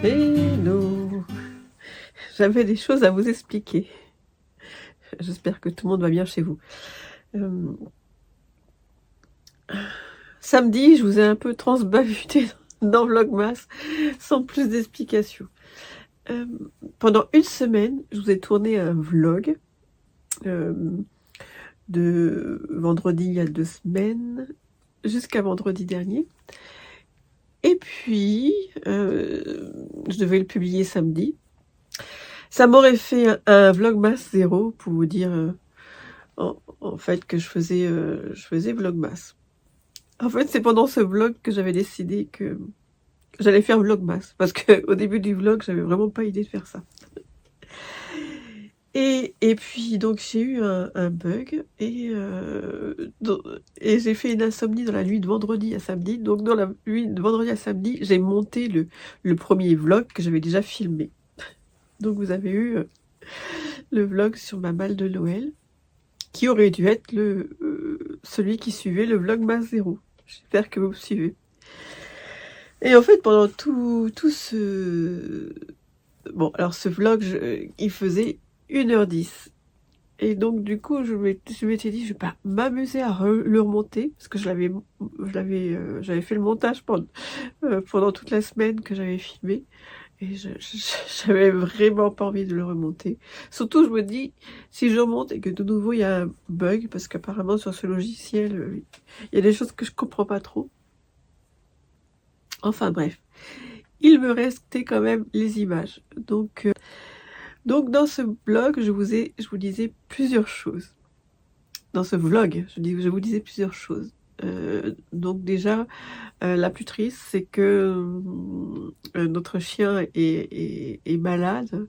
Hello! J'avais des choses à vous expliquer. J'espère que tout le monde va bien chez vous. Samedi, je vous ai un peu transbahuté dans Vlogmas sans plus d'explications. Pendant une semaine, je vous ai tourné un vlog de vendredi il y a 2 semaines jusqu'à vendredi dernier. Et puis, je devais le publier samedi. Ça m'aurait fait un Vlogmas 0 pour vous dire en fait que je faisais Vlogmas. En fait, c'est pendant ce vlog que j'avais décidé que j'allais faire Vlogmas. Parce qu'au début du vlog, j'avais vraiment pas idée de faire ça. Et puis, donc, j'ai eu un bug et j'ai fait une insomnie dans la nuit de vendredi à samedi. Donc, dans la nuit de vendredi à samedi, j'ai monté le premier vlog que j'avais déjà filmé. Donc, vous avez eu le vlog sur ma malle de Noël, qui aurait dû être celui qui suivait le Vlogmas 0. J'espère que vous me suivez. Et en fait, pendant tout ce... Bon, alors ce vlog, il faisait 1h10. Et donc, du coup, je m'étais dit, je vais pas m'amuser à le remonter, parce que j'avais fait le montage pendant toute la semaine que j'avais filmé. Et j'avais vraiment pas envie de le remonter. Surtout, je me dis, si je remonte et que de nouveau il y a un bug, parce qu'apparemment sur ce logiciel, il y a des choses que je comprends pas trop. Enfin bref, il me restait quand même les images. Donc dans ce blog, je vous disais plusieurs choses. Dans ce vlog, je vous disais plusieurs choses. Donc déjà, la plus triste, c'est que notre chien est malade.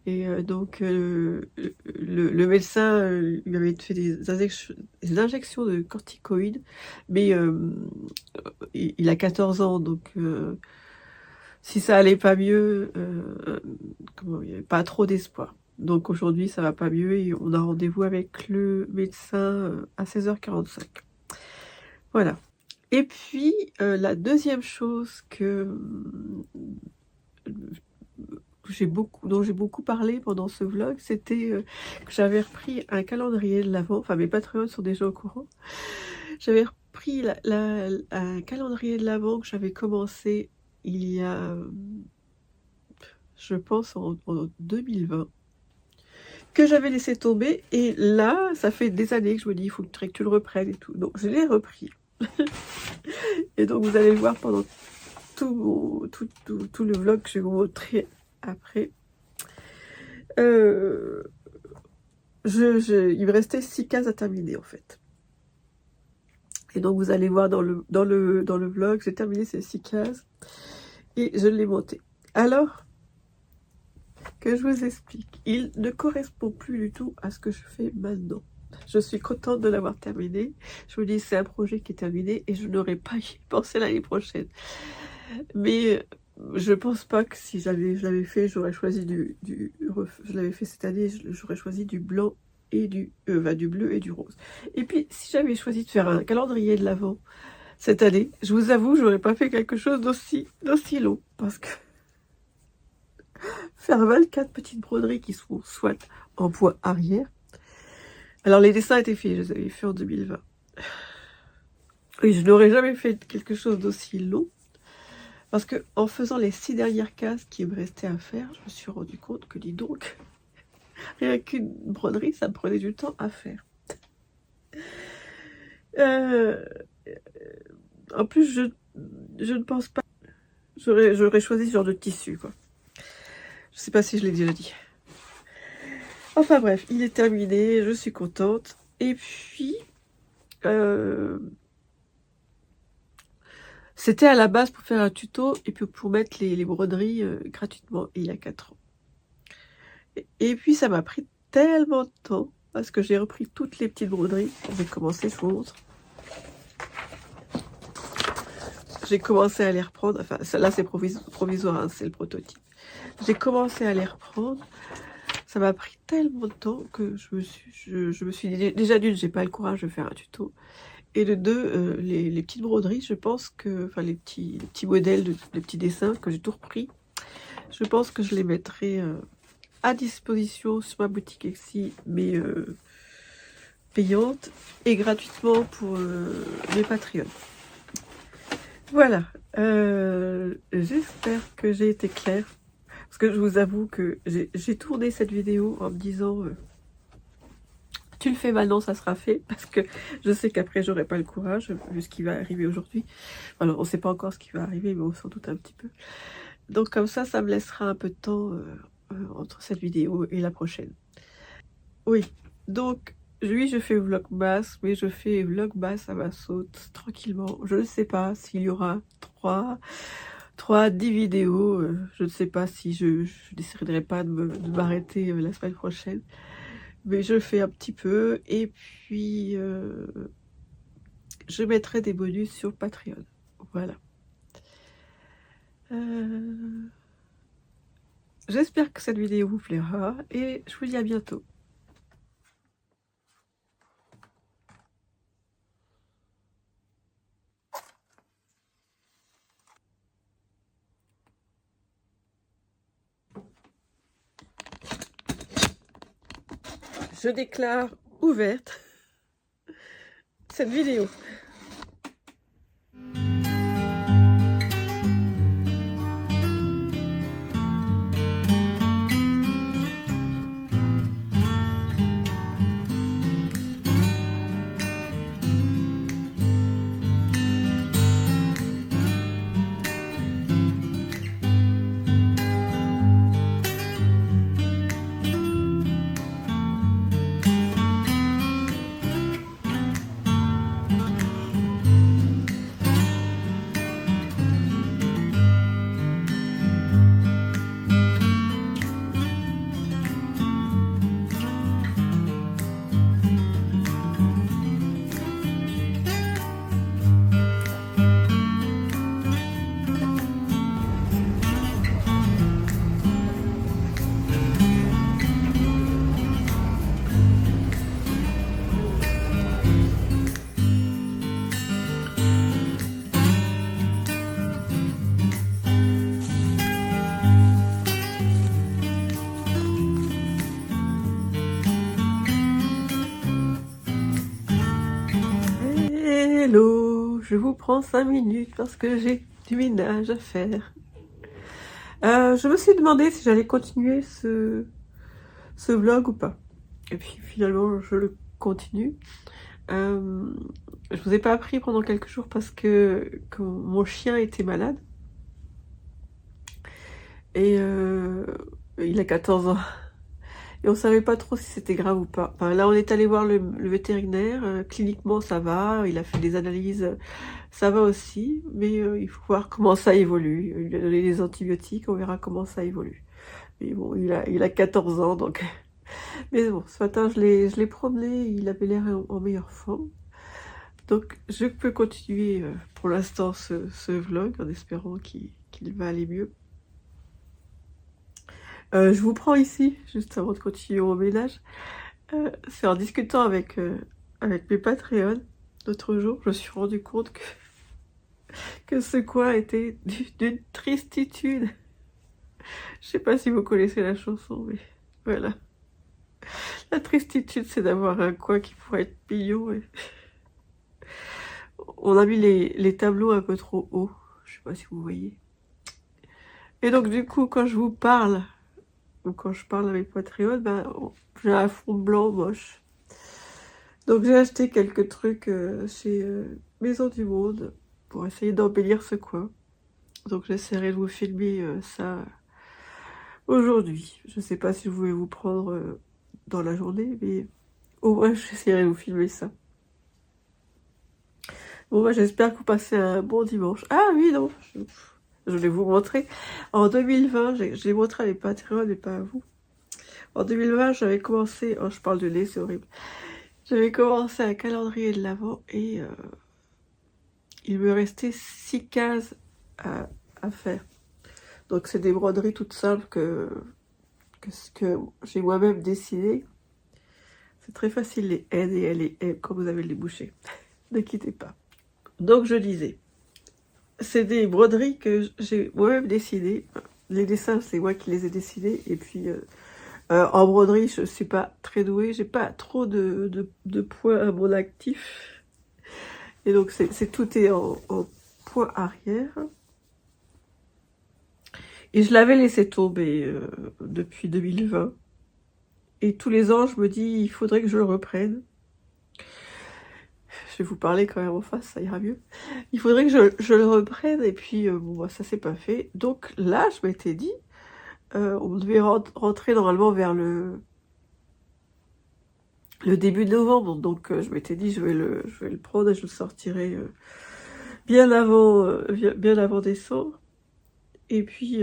Et donc, le médecin lui avait fait des injections de corticoïdes, mais il a 14 ans, donc si ça allait pas mieux, il n'y avait pas trop d'espoir. Donc aujourd'hui, ça va pas mieux et on a rendez-vous avec le médecin à 16h45. Voilà. Et puis, la deuxième chose dont j'ai beaucoup parlé pendant ce vlog, c'était que j'avais repris un calendrier de l'Avent. Enfin, mes Patreons sont déjà au courant. J'avais repris un calendrier de l'Avent que j'avais commencé il y a, je pense, en 2020, que j'avais laissé tomber. Et là, ça fait des années que je me dis, il faut que tu le reprennes et tout. Donc, je l'ai repris. Et donc, vous allez le voir pendant tout le vlog que je vais vous montrer après. Il me restait 6 cases à terminer en fait. Et donc vous allez voir dans le vlog, j'ai terminé ces 6 cases et je l'ai monté. Alors que je vous explique, il ne correspond plus du tout à ce que je fais maintenant. Je suis contente de l'avoir terminé. Je vous dis, c'est un projet qui est terminé et je n'aurais pas y pensé l'année prochaine. Mais je pense pas que si je l'avais fait, j'aurais choisi je l'avais fait cette année, j'aurais choisi du blanc et du bleu et du rose. Et puis, si j'avais choisi de faire un calendrier de l'Avent cette année, je vous avoue, j'aurais pas fait quelque chose d'aussi long, parce que faire 24 petites broderies qui sont soit en poids arrière. Alors, les dessins étaient faits, je les avais faits en 2020. Et je n'aurais jamais fait quelque chose d'aussi long. Parce que en faisant les 6 dernières cases qui me restaient à faire, je me suis rendu compte que, dis donc, rien qu'une broderie, ça me prenait du temps à faire. En plus, je ne pense pas... J'aurais choisi ce genre de tissu, quoi. Je sais pas si je l'ai déjà dit. Enfin bref, il est terminé, je suis contente. Et puis... c'était à la base pour faire un tuto et puis pour mettre les broderies gratuitement il y a 4 ans. Et puis ça m'a pris tellement de temps parce que j'ai repris toutes les petites broderies. Je vais commencer, je vous montre. J'ai commencé à les reprendre. Enfin, là c'est provisoire, hein, c'est le prototype. J'ai commencé à les reprendre. Ça m'a pris tellement de temps que je me suis dit, déjà d'une, j'ai pas le courage de faire un tuto. Et de deux, les petites broderies, je pense que, enfin les petits modèles, les petits dessins, que j'ai tout repris. Je pense que je les mettrai à disposition sur ma boutique Etsy, mais payante et gratuitement pour mes Patreons. Voilà, j'espère que j'ai été claire, parce que je vous avoue que j'ai tourné cette vidéo en me disant tu le fais maintenant, ça sera fait, parce que je sais qu'après j'aurai pas le courage, vu ce qui va arriver aujourd'hui. Alors on sait pas encore ce qui va arriver, mais on s'en doute un petit peu. Donc comme ça me laissera un peu de temps entre cette vidéo et la prochaine. Oui, donc oui, je fais vlogmas, mais je fais vlogmas à ma saute, tranquillement. Je ne sais pas s'il y aura 10 vidéos. Je ne sais pas si je déciderai pas de m'arrêter la semaine prochaine. Mais je fais un petit peu, et puis je mettrai des bonus sur Patreon. Voilà. J'espère que cette vidéo vous plaira, et je vous dis à bientôt. Je déclare ouverte cette vidéo. Hello, je vous prends 5 minutes parce que j'ai du ménage à faire. Je me suis demandé si j'allais continuer ce vlog ou pas. Et puis finalement, je le continue. Je vous ai pas appris pendant quelques jours parce que mon chien était malade. Et il a 14 ans. Et on savait pas trop si c'était grave ou pas. Enfin, là, on est allé voir le vétérinaire. Cliniquement, ça va. Il a fait des analyses. Ça va aussi. Mais il faut voir comment ça évolue. Il lui a donné des antibiotiques. On verra comment ça évolue. Mais bon, il a 14 ans. Donc... Mais bon, ce matin, je l'ai promené. Il avait l'air en meilleure forme. Donc, je peux continuer pour l'instant ce vlog en espérant qu'il va aller mieux. Je vous prends ici, juste avant de continuer mon ménage. C'est en discutant avec mes Patreons l'autre jour, je me suis rendu compte que ce coin était d'une tristitude. Je sais pas si vous connaissez la chanson, mais voilà. La tristitude, c'est d'avoir un coin qui pourrait être mignon. Et... On a mis les tableaux un peu trop hauts. Je sais pas si vous voyez. Et donc du coup, quand je vous parle, ou quand je parle avec Patreon, ben, j'ai un fond blanc moche. Donc j'ai acheté quelques trucs chez Maison du Monde pour essayer d'embellir ce coin. Donc j'essaierai de vous filmer ça aujourd'hui. Je sais pas si je vais vous prendre dans la journée, mais au moins j'essaierai de vous filmer ça. Bon, moi j'espère que vous passez un bon dimanche. Ah oui, non, je vais vous montrer. En 2020, j'ai montré à mes Patreons, mais pas à vous. En 2020, j'avais commencé... Oh, je parle de lait, c'est horrible. J'avais commencé un calendrier de l'Avent et il me restait 6 cases à faire. Donc c'est des broderies toutes simples que j'ai moi-même dessinées. C'est très facile, les N et les M, quand vous avez les bouchées. Ne quittez pas. Donc je disais, c'est des broderies que j'ai moi-même dessinées. les dessins, c'est moi qui les ai dessinés. Et puis, en broderie, je suis pas très douée. J'ai pas trop de points à mon actif. Et donc, tout est en point arrière. Et je l'avais laissé tomber depuis 2020. Et tous les ans, je me dis, il faudrait que je le reprenne. Je vais vous parler quand même en face, ça ira mieux. Il faudrait que je le reprenne, et puis bon, bah, ça s'est pas fait. Donc là, je m'étais dit, on devait rentrer normalement vers le début de novembre. Donc je m'étais dit, je vais le prendre et je le sortirai bien avant décembre. Et puis,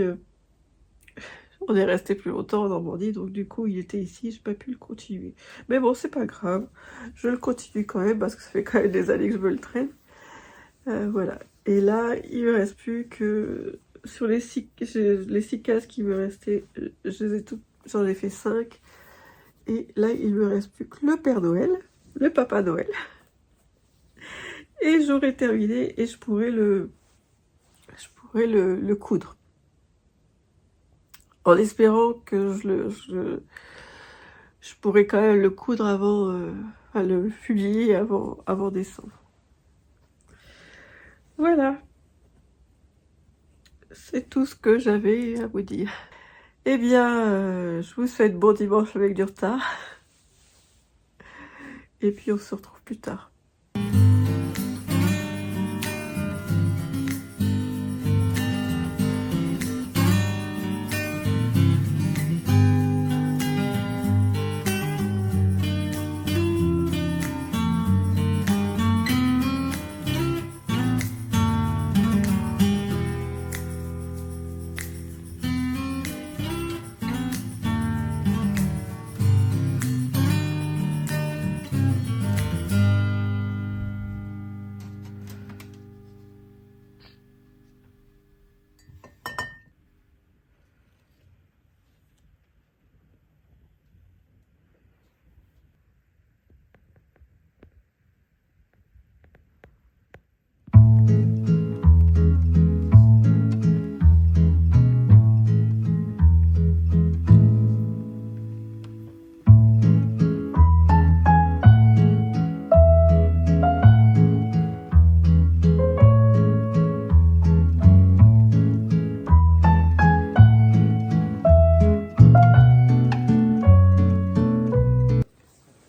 on est resté plus longtemps en Normandie, donc du coup, il était ici, j'ai pas pu le continuer. Mais bon, c'est pas grave, je le continue quand même, parce que ça fait quand même des années que je me le traîne. Voilà. Et là, il me reste plus que... Sur les 6 cases qui me restaient, j'en ai fait 5. Et là, il me reste plus que le Père Noël, le Papa Noël. Et j'aurai terminé et je pourrais le coudre. En espérant que je pourrais quand même le coudre avant, enfin le publier avant décembre. Voilà. C'est tout ce que j'avais à vous dire. Eh bien, je vous souhaite bon dimanche avec du retard. Et puis on se retrouve plus tard.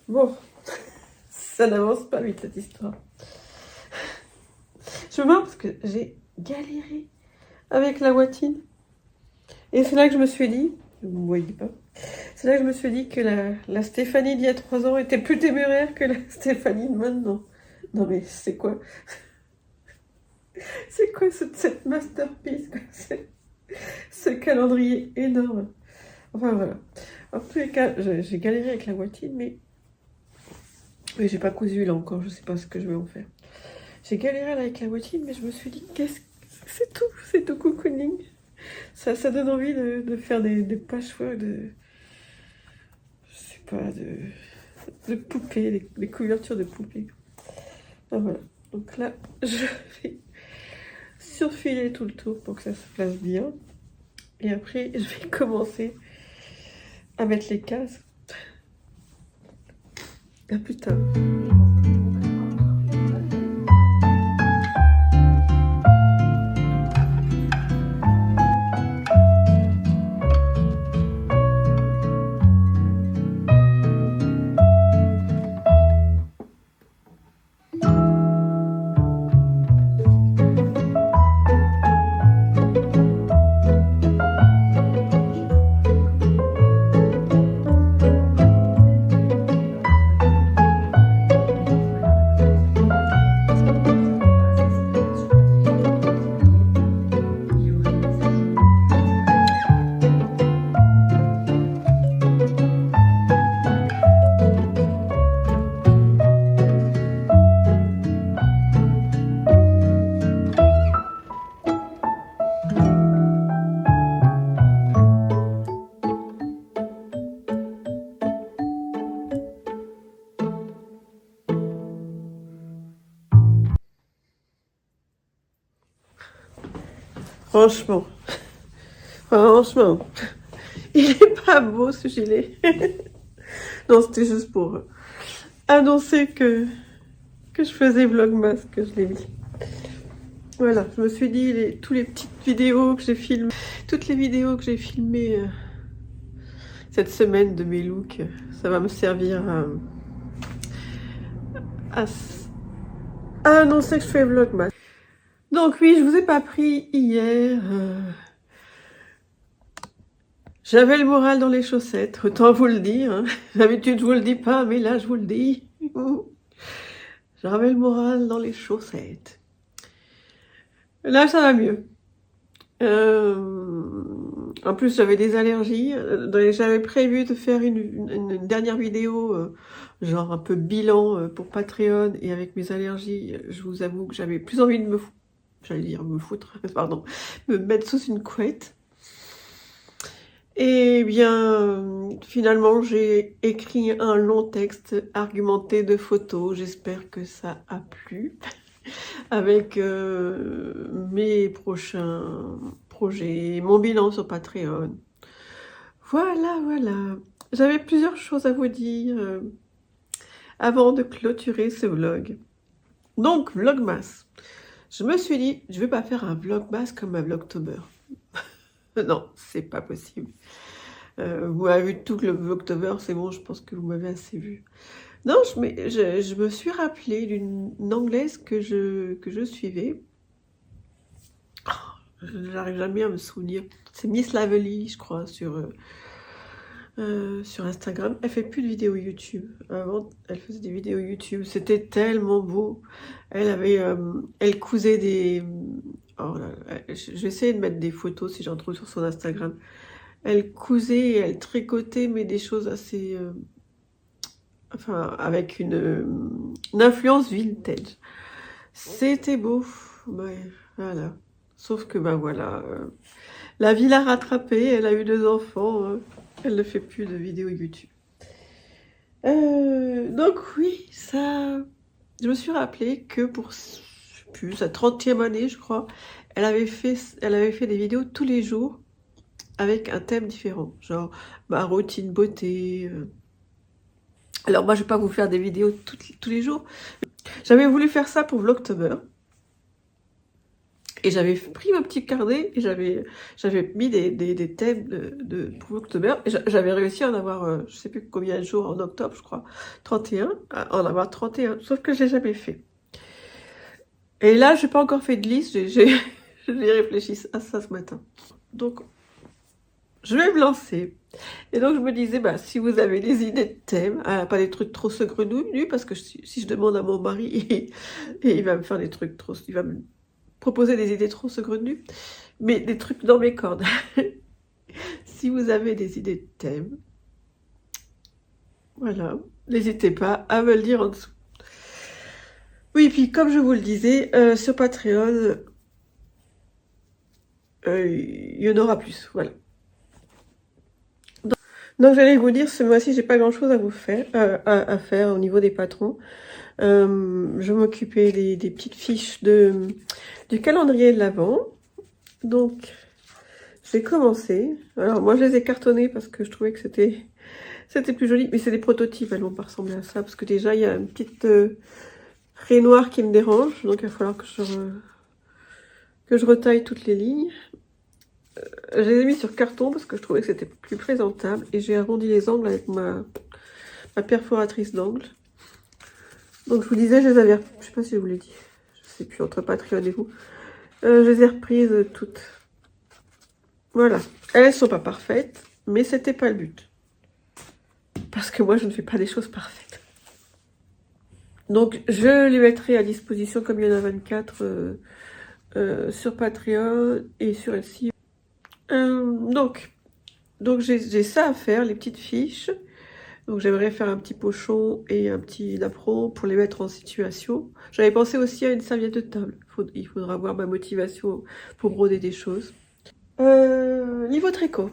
Bon, ça n'avance pas vite cette histoire. Je me marre parce que j'ai galéré avec la Watine. Et c'est là que je me suis dit, vous ne voyez pas, c'est là que je me suis dit que la Stéphanie d'il y a 3 ans était plus téméraire que la Stéphanie de maintenant. Non mais c'est quoi? C'est quoi cette masterpiece, quoi? Ce calendrier énorme. Enfin voilà. En tous les cas, j'ai galéré avec la Watine, mais j'ai pas cousu là encore, je sais pas ce que je vais en faire. J'ai galéré avec la Watine, mais je me suis dit, c'est tout cocooning. Ça donne envie de faire des patchwork je sais pas, de poupées, des couvertures de poupées. Ah, voilà. Donc là, je vais surfiler tout le tour pour que ça se place bien. Et après, je vais commencer à mettre les cases. À plus tard. Franchement, Franchement, il est pas beau ce gilet. Non, c'était juste pour annoncer que je faisais Vlogmas, que je l'ai mis. Voilà, je me suis dit, toutes les petites vidéos que j'ai filmées, toutes les vidéos que j'ai filmées cette semaine de mes looks, ça va me servir à annoncer que je fais Vlogmas. Donc oui, je vous ai pas pris hier. J'avais le moral dans les chaussettes, autant vous le dire. Hein. D'habitude, je vous le dis pas, mais là, je vous le dis. J'avais le moral dans les chaussettes. Là, ça va mieux. En plus, j'avais des allergies. J'avais prévu de faire une dernière vidéo, genre un peu bilan pour Patreon. Et avec mes allergies, je vous avoue que j'avais plus envie de me foutre, pardon, me mettre sous une couette. Et bien, finalement, j'ai écrit un long texte argumenté de photos. J'espère que ça a plu. Avec mes prochains projets, mon bilan sur Patreon. Voilà, voilà. J'avais plusieurs choses à vous dire avant de clôturer ce vlog. Donc, Vlogmas. Je me suis dit, je vais pas faire un Vlogmas comme un Vlogtober. Non, c'est pas possible. Vous avez vu tout le Vlogtober, c'est bon, je pense que vous m'avez assez vu. Non, je me suis rappelé d'une anglaise que je suivais. Oh, j'arrive jamais à me souvenir. C'est Miss Lavely, je crois, sur Instagram. Elle fait plus de vidéos YouTube. Avant, elle faisait des vidéos YouTube. C'était tellement beau. Elle cousait des... Oh là là, je vais essayer de mettre des photos si j'en trouve sur son Instagram. Elle cousait et elle tricotait, mais des choses assez... Enfin, avec une influence vintage. C'était beau. Ouais, voilà. Sauf que, ben voilà, la vie l'a rattrapée, elle a eu 2 enfants, elle ne fait plus de vidéos YouTube. Donc oui, ça... Je me suis rappelé que pour, je sais plus, sa 30e année, je crois, elle avait fait des vidéos tous les jours avec un thème différent. Genre, ma routine beauté... Alors moi, je vais pas vous faire des vidéos tous les jours. J'avais voulu faire ça pour Vlogtober. Et j'avais pris mon petit carnet et j'avais mis des thèmes pour Vlogtober. Et j'avais réussi à en avoir, je sais plus combien de jours en octobre, je crois, 31, à en avoir 31. Sauf que je l'ai jamais fait. Et là, je n'ai pas encore fait de liste. J'ai réfléchi à ça ce matin. Donc, je vais me lancer. Et donc, je me disais, bah, si vous avez des idées de thèmes, pas des trucs trop saugrenus, parce que si je demande à mon mari, et il va me faire des trucs trop... Il va me proposer des idées trop saugrenues, mais des trucs dans mes cordes. Si vous avez des idées de thèmes, voilà, n'hésitez pas à me le dire en dessous. Oui, puis comme je vous le disais, sur Patreon, il y en aura plus, voilà. Donc j'allais vous dire, ce mois-ci, j'ai pas grand-chose à vous faire, à faire au niveau des patrons. Je m'occupais des petites fiches du calendrier de l'Avent. Donc, j'ai commencé. Alors moi, je les ai cartonnées parce que je trouvais que c'était plus joli. Mais c'est des prototypes, elles vont pas ressembler à ça. Parce que déjà, il y a une petite raie noire qui me dérange. Donc, il va falloir que je retaille toutes les lignes. Je les ai mis sur carton parce que je trouvais que c'était plus présentable. Et j'ai arrondi les angles avec ma perforatrice d'angles. Donc je vous disais, je les avais... Je sais pas si je vous l'ai dit. Je sais plus, entre Patreon et vous. Je les ai reprises toutes. Voilà. Elles sont pas parfaites, mais c'était pas le but. Parce que moi, je ne fais pas des choses parfaites. Donc je les mettrai à disposition comme il y en a 24 sur Patreon et sur Etsy. Donc j'ai ça à faire, les petites fiches. Donc j'aimerais faire un petit pochon et un petit napperon pour les mettre en situation. J'avais pensé aussi à une serviette de table. Il faudra voir ma motivation pour broder des choses. Niveau tricot.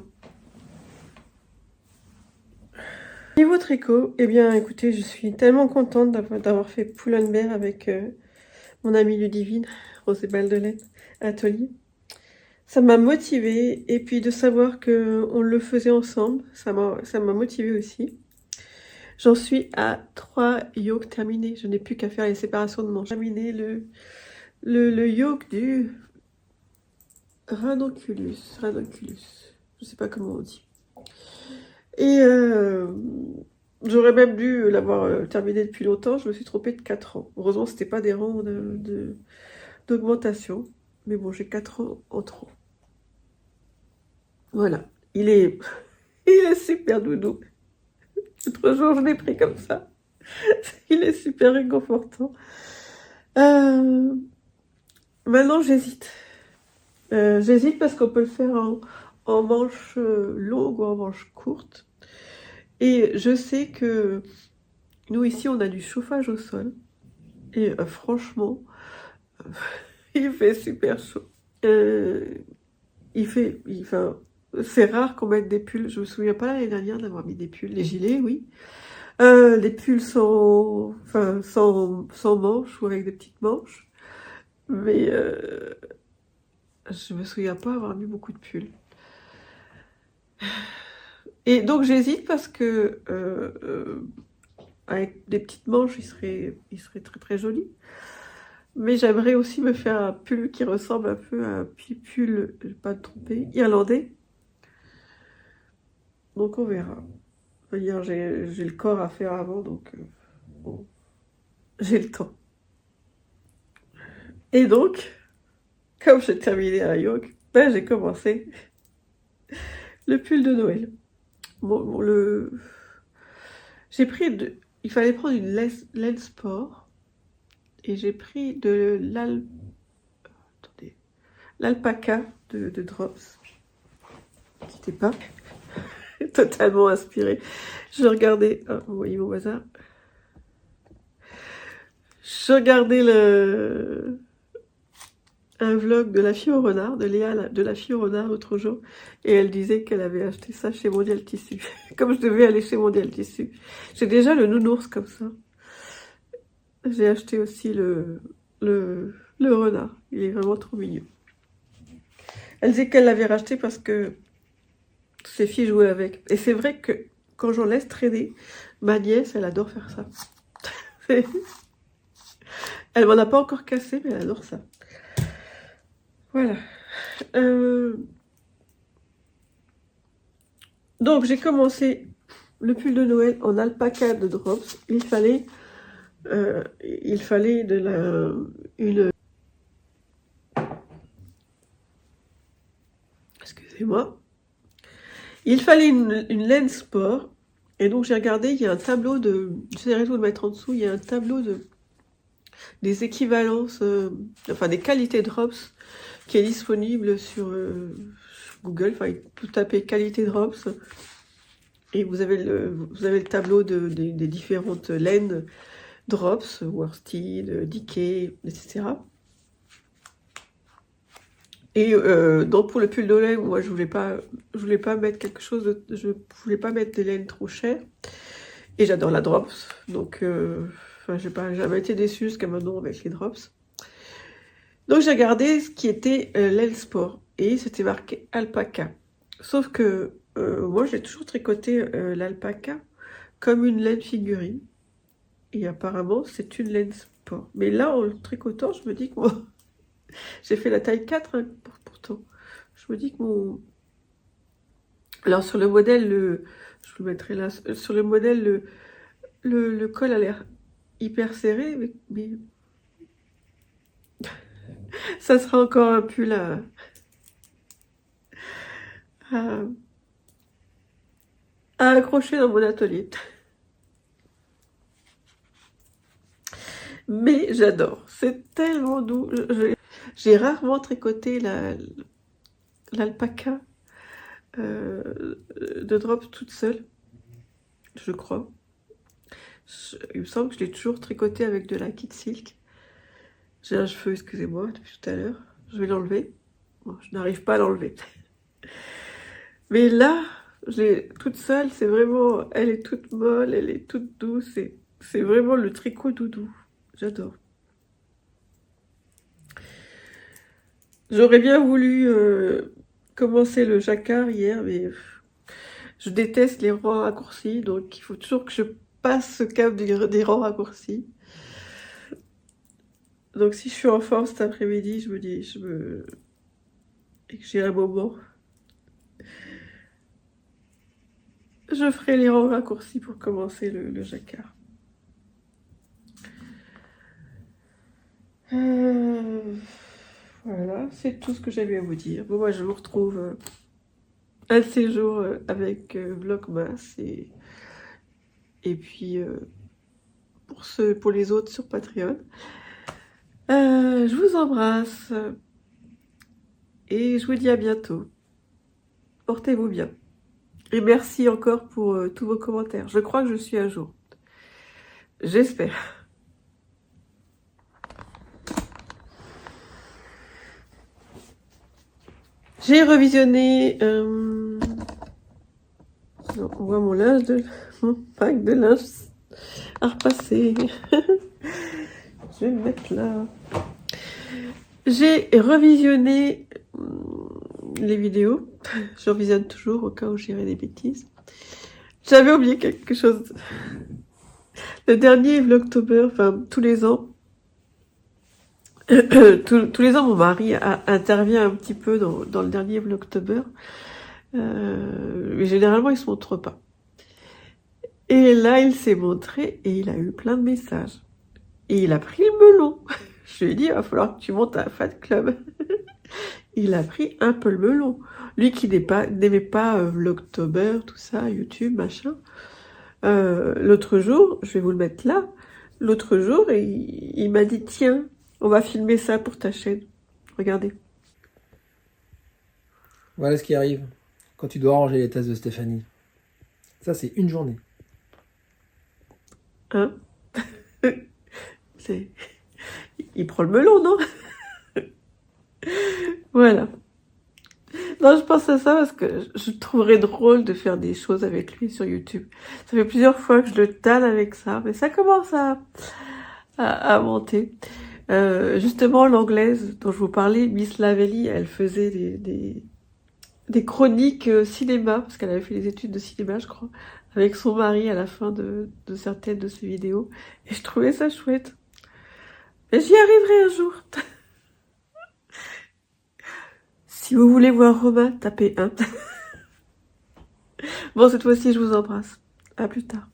Niveau tricot, eh bien écoutez, je suis tellement contente d'avoir fait Pull&Bear avec mon amie Ludivine, Rosé Baldelaine, atelier. Ça m'a motivée et puis de savoir qu'on le faisait ensemble, ça m'a motivée aussi. J'en suis à 3 yolks terminés. Je n'ai plus qu'à faire les séparations de manches. Terminer le yolk du ranunculus. Je sais pas comment on dit. Et j'aurais même dû l'avoir terminé depuis longtemps. Je me suis trompée de 4 ans. Heureusement, c'était pas des rangs d'augmentation. Mais bon, j'ai 4 ans en trop. Voilà. Il est super doudou. L'autre jour, je l'ai pris comme ça. Il est super réconfortant. Maintenant, j'hésite. J'hésite parce qu'on peut le faire en manche longue ou en manche courte. Et je sais que nous, ici, on a du chauffage au sol. Et franchement, il fait super chaud. Enfin, c'est rare qu'on mette des pulls. Je me souviens pas l'année dernière d'avoir mis des pulls. Les gilets, oui. Des pulls sans manches ou avec des petites manches. Mais je me souviens pas avoir mis beaucoup de pulls. Et donc j'hésite parce que avec des petites manches, il serait très très joli. Mais j'aimerais aussi me faire un pull qui ressemble un peu à un pull, je vais pas me tromper, irlandais. Donc on verra. D'ailleurs, j'ai le corps à faire avant, donc bon, j'ai le temps. Et donc, comme j'ai terminé un yoke, ben j'ai commencé le pull de Noël. Bon, j'ai pris il fallait prendre une laine sport et j'ai pris de l'alpaca de Drops, qui n'était pas totalement inspiré. Je regardais, oh, vous voyez mon bazar. Je regardais un vlog de la fille au renard, de Léa de la fille au renard l'autre jour, et elle disait qu'elle avait acheté ça chez Mondial Tissu. Comme je devais aller chez Mondial Tissu. J'ai déjà le nounours comme ça. J'ai acheté aussi le renard. Il est vraiment trop mignon. Elle disait qu'elle l'avait racheté parce que ses filles jouaient avec. Et c'est vrai que quand j'en laisse traîner, ma nièce, elle adore faire ça. Elle m'en a pas encore cassé, mais elle adore ça. Voilà. Donc j'ai commencé le pull de Noël en alpaca de Drops. Il fallait excusez-moi. Il fallait une laine sport. Et donc j'ai regardé, il y a un tableau j'essaierai de vous le mettre en dessous, il y a un tableau des équivalences, enfin des qualités Drops qui est disponible sur Google. Enfin, vous tapez qualité Drops et vous avez le tableau des différentes laines Drops, worsted, Decay, etc. Et donc pour le pull de laine, moi je voulais pas mettre quelque chose je voulais pas mettre des laines trop chères. Et j'adore la Drops, donc enfin, j'ai pas jamais été déçue jusqu'à maintenant avec les Drops. Donc j'ai regardé ce qui était laine sport et c'était marqué alpaca. Sauf que moi j'ai toujours tricoté l'alpaca comme une laine figurine. Et apparemment c'est une laine sport. Mais là en le tricotant, je me dis que moi, j'ai fait la taille 4 hein, pourtant. Je me dis que mon... Alors sur le modèle, je vous le mettrai là, sur le modèle, le col a l'air hyper serré, mais ça sera encore un pull à accrocher dans mon atelier. Mais j'adore, c'est tellement doux. J'ai rarement tricoté l'alpaca de Drops toute seule, je crois. Il me semble que je l'ai toujours tricoté avec de la Kit Silk. J'ai un cheveu, excusez-moi, depuis tout à l'heure. Je vais l'enlever. Bon, je n'arrive pas à l'enlever. Mais là, toute seule, c'est vraiment... Elle est toute molle, elle est toute douce. C'est vraiment le tricot doudou. J'adore. J'aurais bien voulu commencer le jacquard hier, mais je déteste les rangs raccourcis, donc il faut toujours que je passe ce cap des rangs raccourcis. Donc si je suis en forme cet après-midi, je me dis, et que j'ai un moment, je ferai les rangs raccourcis pour commencer le jacquard. Voilà, c'est tout ce que j'avais à vous dire. Bon, moi, je vous retrouve un de ces jours avec Vlogmas et puis pour les autres sur Patreon. Je vous embrasse et je vous dis à bientôt. Portez-vous bien. Et merci encore pour tous vos commentaires. Je crois que je suis à jour. J'espère. J'ai revisionné... Non, on voit mon pack de linge à repasser. Je vais me mettre là. J'ai revisionné les vidéos. Je revisionne toujours au cas où j'irai des bêtises. J'avais oublié quelque chose. Le dernier Vlogtober, enfin tous les ans, tous les ans mon mari intervient un petit peu dans le dernier Vlogtober. Mais généralement il se montre pas. Et là il s'est montré et il a eu plein de messages. Et il a pris le melon. Je lui ai dit, il va falloir que tu montes à un fan club. Il a pris un peu le melon. Lui qui n'aimait pas Vlogtober, tout ça, YouTube, machin. L'autre jour, je vais vous le mettre là, l'autre jour, il m'a dit, tiens, on va filmer ça pour ta chaîne. Regardez. Voilà ce qui arrive quand tu dois ranger les tasses de Stéphanie. Ça, c'est une journée. Hein? Il prend le melon, non? Voilà. Non, je pense à ça parce que je trouverais drôle de faire des choses avec lui sur YouTube. Ça fait plusieurs fois que je le tanne avec ça, mais ça commence à monter. Justement, l'anglaise dont je vous parlais, Miss Lavelli, elle faisait des chroniques cinéma, parce qu'elle avait fait des études de cinéma, je crois, avec son mari à la fin de certaines de ses vidéos. Et je trouvais ça chouette. Mais j'y arriverai un jour. Si vous voulez voir Romain, tapez 1. Bon, cette fois-ci, je vous embrasse. À plus tard.